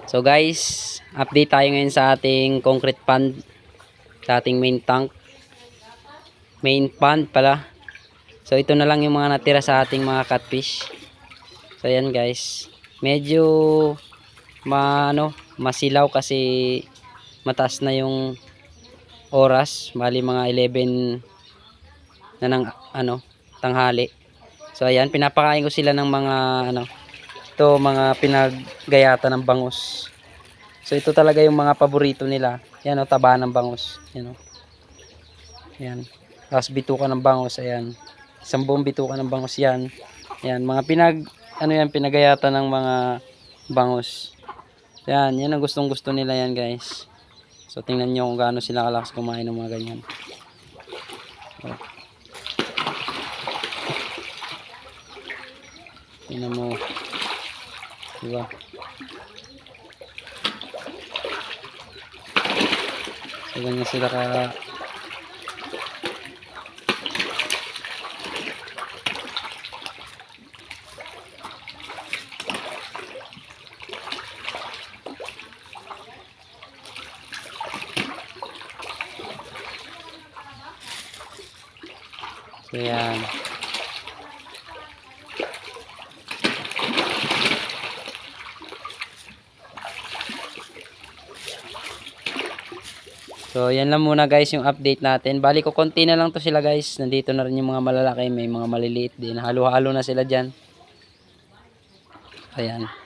So guys, update tayo ngayon sa ating concrete pond, sa ating main tank, main pond pala. So ito na lang yung mga natira sa ating mga catfish. So ayan guys, medyo masilaw kasi mataas na yung oras, bali mga 11 na ng tanghali. So ayan, pinapakain ko sila ng mga ito, mga pinaggayata ng bangus. So ito talaga yung mga paborito nila. Yan o, taba ng bangus. Yan o. Yan. Tapos bituka ng bangus, ayan. Isang buong bituka ng bangus yan. Yan, mga pinagayata ng mga bangus. Yan, yan ang gustong gusto nila yan guys. So tingnan nyo kung gaano sila kalakas kumain ng mga ganyan. So, tingnan mo. Diba? So ganyan sila so yan. So yan lang muna guys yung update natin. Bali ko konti na lang to sila guys. Nandito na rin yung mga malalaki, may mga maliliit din. Halo-halo na sila dyan. Ayan.